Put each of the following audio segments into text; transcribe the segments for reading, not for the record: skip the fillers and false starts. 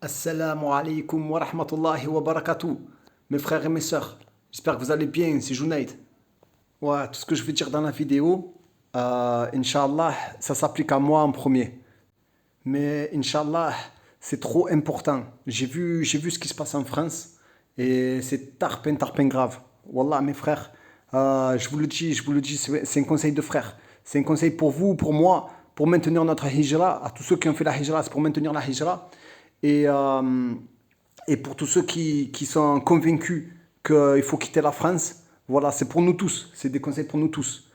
Assalamu alaikum wa rahmatullahi wa barakatuh. Mes frères et mes sœurs, j'espère que vous allez bien, c'est Junaid. Ouais, tout ce que je vais dire dans la vidéo, Inch'Allah, ça s'applique à moi en premier. Mais Inch'Allah, c'est trop important. J'ai vu ce qui se passe en France et c'est tarpin grave. Wallah, mes frères, je vous le dis, c'est un conseil de frère. C'est un conseil pour vous, pour moi, pour maintenir notre hijra. À tous ceux qui ont fait la hijra, c'est pour maintenir la hijra. Et, euh, et pour tous ceux qui sont convaincus qu'il faut quitter la France, voilà, c'est pour nous tous. C'est des conseils pour nous tous.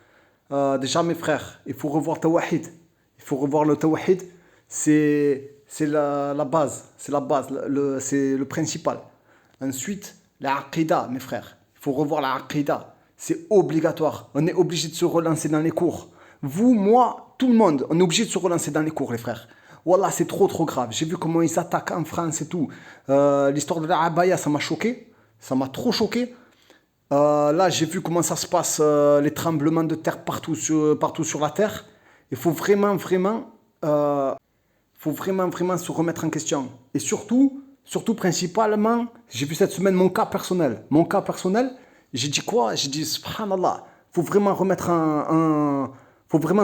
Déjà, mes frères, il faut revoir Tawahid. Il faut revoir le Tawahid. C'est la base. C'est la base. C'est le principal. Ensuite, la Aqidah, mes frères. Il faut revoir la Aqidah. C'est obligatoire. On est obligé de se relancer dans les cours. Vous, moi, tout le monde, on est obligé de se relancer dans les cours, les frères. Wallah, c'est trop grave. J'ai vu comment ils s'attaquent en France et tout. L'histoire de la abaya, ça m'a choqué. Ça m'a trop choqué. Là, j'ai vu comment ça se passe, les tremblements de terre partout sur la terre. Il faut vraiment se remettre en question. Et surtout principalement, j'ai vu cette semaine mon cas personnel. Mon cas personnel, j'ai dit quoi? J'ai dit, subhanallah, faut vraiment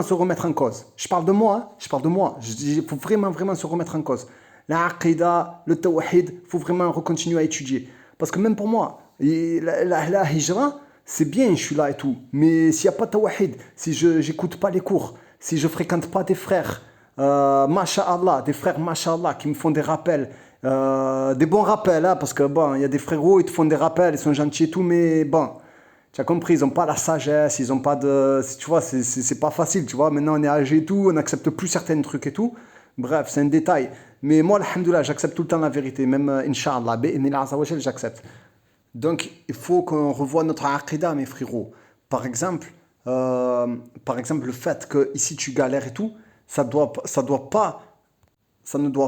se remettre en cause. Je parle de moi, hein, je parle de moi. Je dis, il faut vraiment se remettre en cause. La aqidah, le tawhid, il faut vraiment continuer à étudier. Parce que même pour moi, la hijra, c'est bien, je suis là et tout. Mais s'il n'y a pas de tawhid, si je n'écoute pas les cours, si je fréquente pas des frères, masha'Allah, des frères masha'Allah qui me font des rappels, des bons rappels, hein, parce que bon, il y a des frérots, ils te font des rappels, ils sont gentils et tout, mais bon, tu as compris, ils n'ont pas la sagesse, ils n'ont pas de, tu vois, c'est pas facile, tu vois. Maintenant, on est âgé et tout, on n'accepte plus certains trucs et tout. Bref, c'est un détail. Mais moi, alhamdoulilah, j'accepte tout le temps la vérité, même Inch'Allah, j'accepte. Donc, il faut qu'on revoie notre aqidah, mes frérots. Par exemple, le fait que ici tu galères et tout, ça ne doit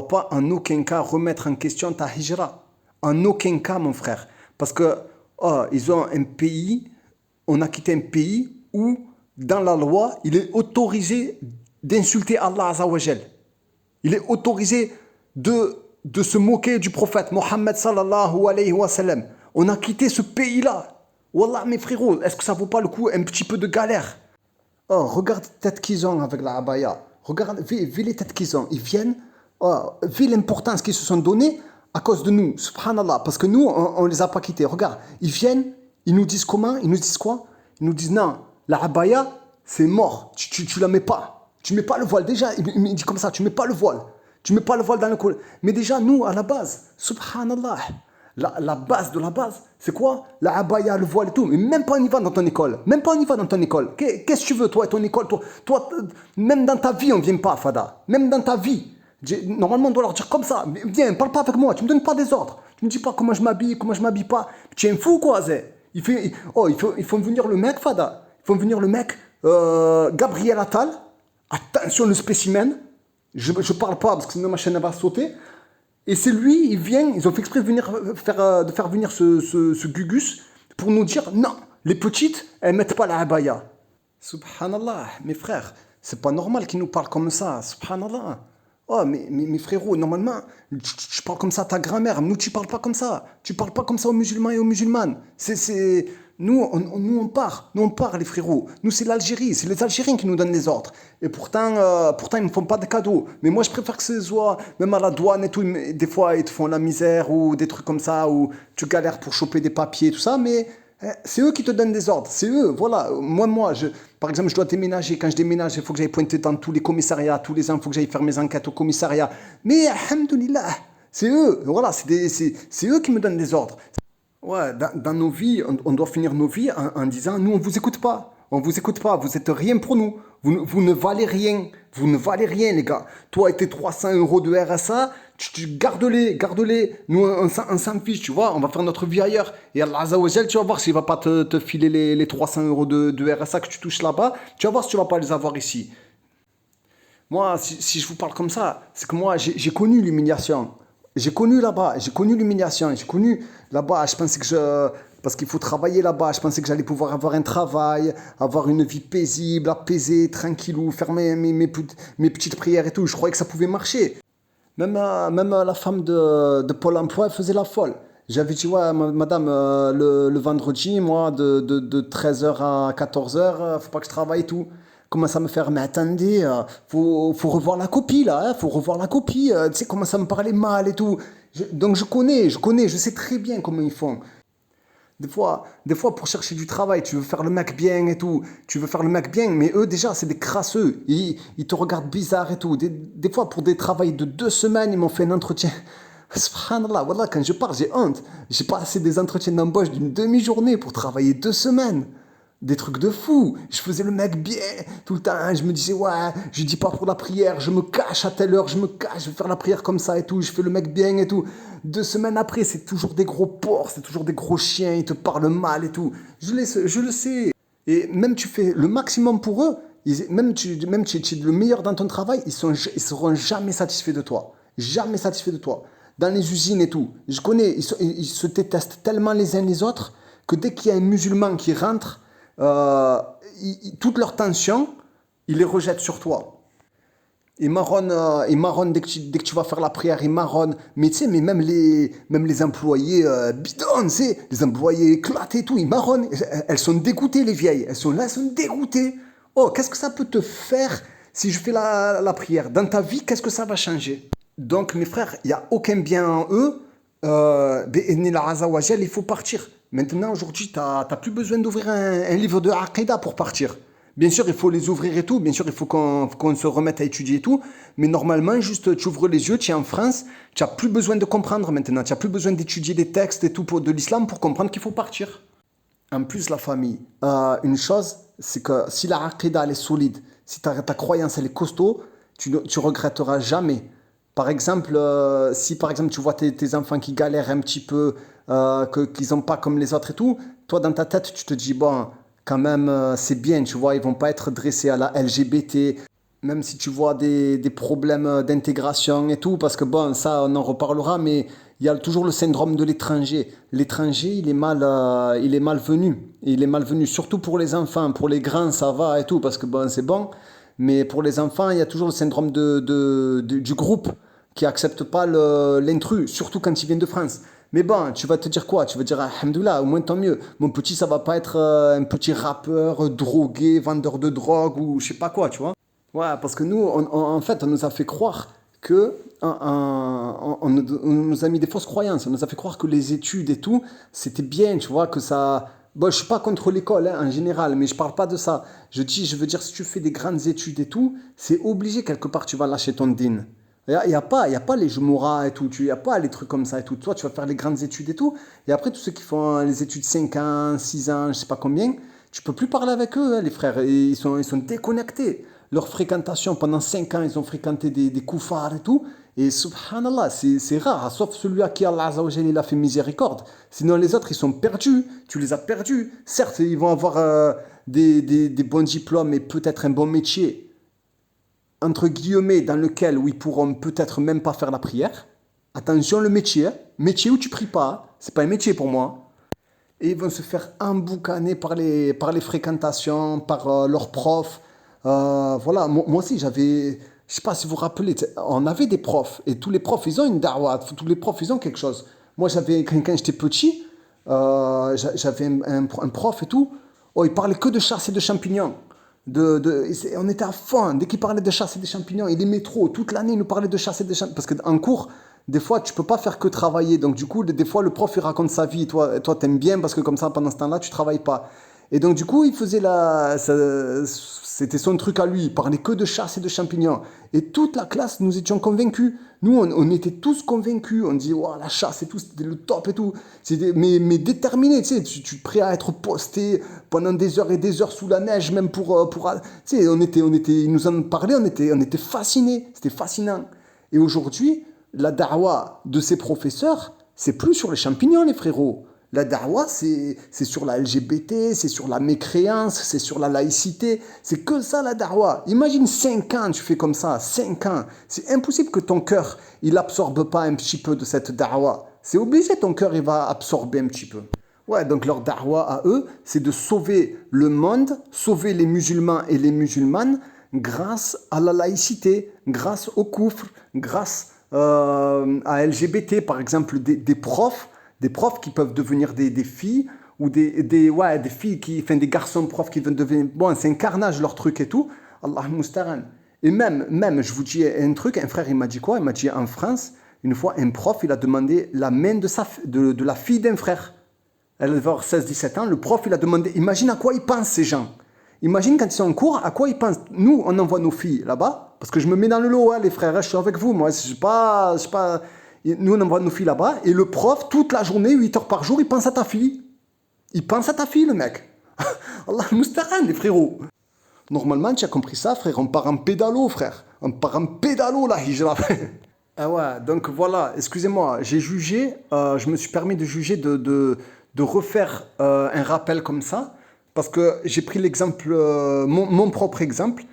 pas en aucun cas remettre en question ta hijra. En aucun cas, mon frère. Parce que ils ont un pays, on a quitté un pays où, dans la loi, il est autorisé d'insulter Allah Azzawajal. Il est autorisé de se moquer du prophète Mohammed sallallahu alayhi wa sallam. On a quitté ce pays-là. Wallah, mes frérots, est-ce que ça vaut pas le coup un petit peu de galère? Oh, regarde la tête qu'ils ont avec la abaya. Regarde, vis les têtes qu'ils ont. Ils viennent, vis l'importance qu'ils se sont donnée à cause de nous. Subhanallah. Parce que nous, on les a pas quittés. Regarde, ils viennent, ils nous disent comment? Ils nous disent quoi? Ils nous disent non, la abaya, c'est mort. Tu la mets pas. Tu mets pas le voile. Déjà, il me dit comme ça, tu mets pas le voile. Tu mets pas le voile dans le col. Mais déjà, nous, à la base, subhanallah, la base de la base, c'est quoi? La abaya, le voile et tout. Mais même pas on y va dans ton école. Même pas on y va dans ton école. Qu'est-ce que tu veux, toi et ton école? Toi, même dans ta vie, on ne vient pas, Fada. Même dans ta vie. Normalement, on doit leur dire comme ça. Viens, parle pas avec moi. Tu me donnes pas des ordres. Tu me dis pas comment je m'habille pas. Tu es un fou, quoi, Zé. Il faut venir le mec, Fada. Il faut venir le mec, Gabriel Attal. Attention, le spécimen. Je parle pas parce que sinon ma chaîne va sauter. Et c'est lui, il vient, ils ont fait exprès de faire venir ce Gugus pour nous dire non, les petites, elles mettent pas la abaya. Subhanallah, mes frères, c'est pas normal qu'ils nous parlent comme ça, subhanallah. Oh, mais mes frérots, normalement, tu parles comme ça à ta grand-mère. Nous, tu parles pas comme ça. Tu parles pas comme ça aux musulmans et aux musulmanes. Nous, on part. Nous, on part, les frérots. Nous, c'est l'Algérie. C'est les Algériens qui nous donnent les ordres. Et pourtant, ils me font pas de cadeaux. Mais moi, je préfère que ce soit, même à la douane et tout, des fois, ils te font la misère ou des trucs comme ça, où tu galères pour choper des papiers, tout ça, mais c'est eux qui te donnent des ordres. C'est eux, voilà. Par exemple, je dois déménager. Quand je déménage, il faut que j'aille pointer dans tous les commissariats. Tous les ans, il faut que j'aille faire mes enquêtes au commissariat. Mais, alhamdoulilah, c'est eux. Voilà, c'est eux qui me donnent des ordres. Ouais, dans nos vies, on doit finir nos vies en disant, nous, on vous écoute pas. On vous écoute pas. Vous êtes rien pour nous. Vous ne valez rien. Vous ne valez rien, les gars. Toi et tes 300 € de RSA, garde-les. Nous, on s'en fiche, tu vois. On va faire notre vie ailleurs. Et Allah Azzawajal, tu vas voir s'il va pas te filer les 300 € de RSA que tu touches là-bas. Tu vas voir si tu vas pas les avoir ici. Moi, si je vous parle comme ça, c'est que moi, j'ai connu l'humiliation. J'ai connu là-bas, j'ai connu l'humiliation, j'ai connu là-bas, je pensais parce qu'il faut travailler là-bas, je pensais que j'allais pouvoir avoir un travail, avoir une vie paisible, apaisée, tranquillou, faire mes petites prières et tout, je croyais que ça pouvait marcher. Même la femme de Pôle emploi, elle faisait la folle. J'avais dit, ouais, madame, le vendredi, moi, de 13h à 14h, faut pas que je travaille et tout. Commence à me faire, mais attendez, faut revoir la copie là, hein, faut revoir la copie. Tu sais, commence à me parler mal et tout. Donc je sais très bien comment ils font. Des fois, pour chercher du travail, tu veux faire le mec bien et tout. Tu veux faire le mec bien, mais eux, déjà, c'est des crasseux. Ils te regardent bizarre et tout. Des fois, pour des travails de 2 semaines, ils m'ont fait un entretien. Subhanallah, voilà, quand je parle, j'ai honte. J'ai passé des entretiens d'embauche d'une demi-journée pour travailler 2 semaines. Des trucs de fou. Je faisais le mec bien tout le temps. Je me disais, ouais, je dis pas pour la prière, je me cache à telle heure, je me cache, je vais faire la prière comme ça et tout. Je fais le mec bien et tout. 2 semaines après, c'est toujours des gros porcs, c'est toujours des gros chiens, ils te parlent mal et tout. Je le sais. Et même tu fais le maximum pour eux, tu es le meilleur dans ton travail, ils seront jamais satisfaits de toi. Jamais satisfaits de toi. Dans les usines et tout, je connais, ils se détestent tellement les uns les autres que dès qu'il y a un musulman qui rentre, euh, toute leur tension, ils les rejettent sur toi. Ils marronnent dès que tu vas faire la prière, ils marronnent. Mais tu sais, mais même les employés bidons, tu sais, les employés éclatés et tout, ils marronnent. Elles sont dégoûtées, les vieilles. Elles sont là, elles sont dégoûtées. Oh, qu'est-ce que ça peut te faire si je fais la prière? Dans ta vie, qu'est-ce que ça va changer? Donc, mes frères, il n'y a aucun bien en eux. Bi'idhnillah Azza wa Jal, il faut partir. Maintenant, aujourd'hui, tu n'as plus besoin d'ouvrir un livre de Aqidah pour partir. Bien sûr, il faut les ouvrir et tout. Bien sûr, il faut qu'on se remette à étudier et tout. Mais normalement, juste, tu ouvres les yeux, tu es en France. Tu n'as plus besoin de comprendre maintenant. Tu n'as plus besoin d'étudier des textes et tout de l'islam pour comprendre qu'il faut partir. En plus, la famille, une chose, c'est que si la aqidah elle est solide, si ta croyance elle est costaud, tu regretteras jamais. Par exemple, si par exemple tu vois tes enfants qui galèrent un petit peu, qu'ils n'ont pas comme les autres et tout, toi dans ta tête tu te dis, bon, quand même c'est bien, tu vois, ils vont pas être dressés à la LGBT, même si tu vois des problèmes d'intégration et tout, parce que bon, ça on en reparlera, mais il y a toujours le syndrome de l'étranger. L'étranger, il est malvenu. Il est malvenu, surtout pour les enfants. Pour les grands, ça va et tout, parce que bon, c'est bon. Mais pour les enfants, il y a toujours le syndrome du groupe qui accepte pas l'intrus, surtout quand il vient de France. Mais bon, tu vas te dire quoi? Tu vas dire, alhamdoulilah, au moins tant mieux. Mon petit, ça va pas être un petit rappeur, drogué, vendeur de drogue ou je sais pas quoi, tu vois. Ouais, parce que nous, en fait, on nous a fait croire que. On nous a mis des fausses croyances. On nous a fait croire que les études et tout, c'était bien, tu vois, que ça. Bon, je suis pas contre l'école hein, en général, mais je parle pas de ça. Je veux dire, si tu fais des grandes études et tout, c'est obligé quelque part, tu vas lâcher ton din. Il y a pas les Jumura et tout, il n'y a pas les trucs comme ça et tout. Toi, tu vas faire les grandes études et tout. Et après, tous ceux qui font les études 5 ans, 6 ans, je sais pas combien, tu peux plus parler avec eux, hein, les frères. Et ils sont déconnectés. Leur fréquentation, pendant 5 ans, ils ont fréquenté des koufars et tout. Et subhanallah, c'est rare, hein, sauf celui à qui Allah Azza wa Jalla, il a fait miséricorde. Sinon, les autres, ils sont perdus. Tu les as perdus. Certes, ils vont avoir des bons diplômes et peut-être un bon métier entre guillemets, dans lequel où ils pourront peut-être même pas faire la prière. Attention, le métier, hein. Métier où tu pries pas, hein. C'est pas un métier pour moi. Et ils vont se faire emboucaner par les fréquentations, par leurs profs. Voilà, moi aussi j'avais, je sais pas si vous vous rappelez, on avait des profs et tous les profs ils ont une da'wah, tous les profs ils ont quelque chose. Moi j'avais, quand j'étais petit, j'avais un prof et tout, oh, il parlait que de chasse et de champignons. On était à fond. Dès qu'il parlait de chasse et des champignons, il aimait trop. Toute l'année, il nous parlait de chasse et des champignons. Parce qu'en cours, des fois, tu peux pas faire que travailler. Donc, du coup, des fois, le prof, il raconte sa vie. Toi, t'aimes bien parce que comme ça, pendant ce temps-là, tu travailles pas. Et donc, du coup, il faisait c'était son truc à lui. Il parlait que de chasse et de champignons. Et toute la classe, nous étions convaincus. Nous, on était tous convaincus. On disait, wow, la chasse et tout, c'était le top et tout. Mais déterminé, tu sais, tu es prêt à être posté pendant des heures et des heures sous la neige, même tu sais, ils nous en parlaient, on était fascinés. C'était fascinant. Et aujourd'hui, la da'wah de ces professeurs, c'est plus sur les champignons, les frérots. La da'wah, c'est sur la LGBT, c'est sur la mécréance, c'est sur la laïcité. C'est que ça, la da'wah. Imagine 5 ans, tu fais comme ça, 5 ans. C'est impossible que ton cœur, il absorbe pas un petit peu de cette da'wah. C'est obligé, ton cœur, il va absorber un petit peu. Ouais, donc leur da'wah à eux, c'est de sauver le monde, sauver les musulmans et les musulmanes grâce à la laïcité, grâce au koufr, grâce à LGBT, par exemple, des profs qui peuvent devenir des filles, ou ouais, des filles enfin, des garçons profs qui veulent devenir, bon, c'est un carnage leur truc et tout, Allah musta'an. Et même, je vous dis un truc, un frère, il m'a dit quoi? Il m'a dit en France, une fois, un prof, il a demandé la main de la fille d'un frère. Elle va avoir 16-17 ans, le prof, il a demandé, imagine à quoi ils pensent ces gens. Imagine quand ils sont en cours, à quoi ils pensent. Nous, on envoie nos filles là-bas, parce que je me mets dans le lot, hein, les frères, hein, je suis avec vous, moi, je suis pas... Nous, on envoie nos filles là-bas, et le prof, toute la journée, 8 heures par jour, il pense à ta fille. Il pense à ta fille, le mec. Allah musta'an, les frérots. Normalement, tu as compris ça, frère, on part en pédalo, frère. On part en pédalo, la hijra. Ah ouais, donc voilà, excusez-moi, j'ai jugé, je me suis permis de juger de refaire un rappel comme ça, parce que j'ai pris l'exemple, mon propre exemple,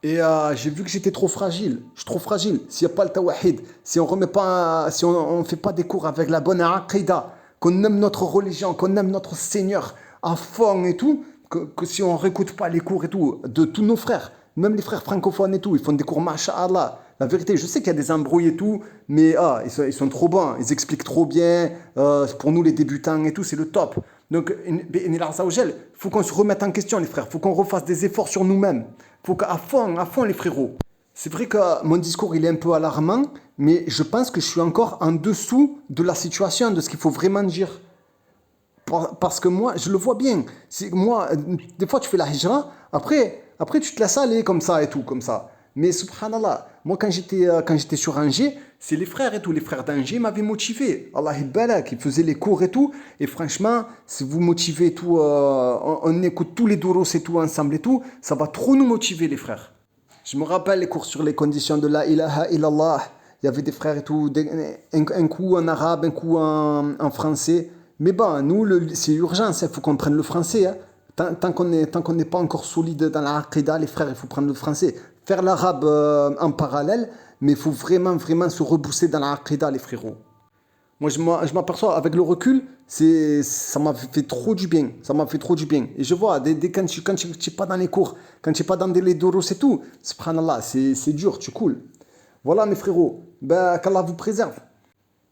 et j'ai vu que j'étais trop fragile. Je suis trop fragile. S'il n'y a pas le tawahid, si on remet pas, si on fait pas des cours avec la bonne aqida, qu'on aime notre religion, qu'on aime notre Seigneur à fond et tout, que si on réécoute pas les cours et tout, de tous nos frères, même les frères francophones et tout, ils font des cours masha'Allah. La vérité, je sais qu'il y a des embrouilles et tout, mais ils sont trop bons, ils expliquent trop bien. Pour nous les débutants et tout, c'est le top. Donc, il faut qu'on se remette en question, les frères. Il faut qu'on refasse des efforts sur nous-mêmes. Il faut qu'à fond, les frérots. C'est vrai que mon discours, il est un peu alarmant, mais je pense que je suis encore en dessous de la situation, de ce qu'il faut vraiment dire. Parce que moi, je le vois bien. Moi, des fois, tu fais la hijra, après tu te laisses aller comme ça et tout, comme ça. Mais subhanallah, moi, quand j'étais sur Angers, c'est les frères et tout. Les frères d'Angers m'avaient motivé. Allah balak, ils faisaient les cours et tout. Et franchement, si vous motivez et tout, on écoute tous les douros et tout ensemble et tout, ça va trop nous motiver, les frères. Je me rappelle les cours sur les conditions de la ilaha illallah. Il y avait des frères et tout, un coup en arabe, un coup en français. Mais bon, nous, c'est urgent, il faut qu'on prenne le français. Hein. Tant qu'on n'est pas encore solide dans la aqida, les frères, il faut prendre le français. Faire l'arabe en parallèle, mais il faut vraiment se rebousser dans la aqida, les frérots. Moi, je m'aperçois, avec le recul, ça m'a fait trop du bien. Ça m'a fait trop du bien. Et je vois, quand tu n'es pas dans les cours, quand tu n'es pas dans les doros et tout, subhanallah, c'est dur, tu coules. Voilà, mes frérots, ben, qu'Allah vous préserve.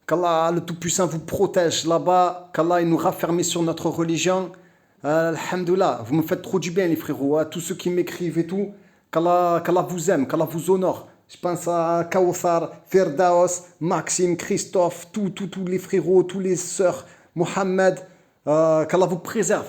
Qu'Allah, le Tout-Puissant, vous protège là-bas. Qu'Allah, il nous raffermit sur notre religion. Alhamdoulilah, vous me faites trop du bien, les frérots. Hein, tous ceux qui m'écrivent et tout. Qu'Allah vous aime, qu'Allah vous honore. Je pense à Kawthar, Ferdaos, Maxime, Christophe, tous les frérots, tous les sœurs, Mohamed. Qu'Allah vous préserve.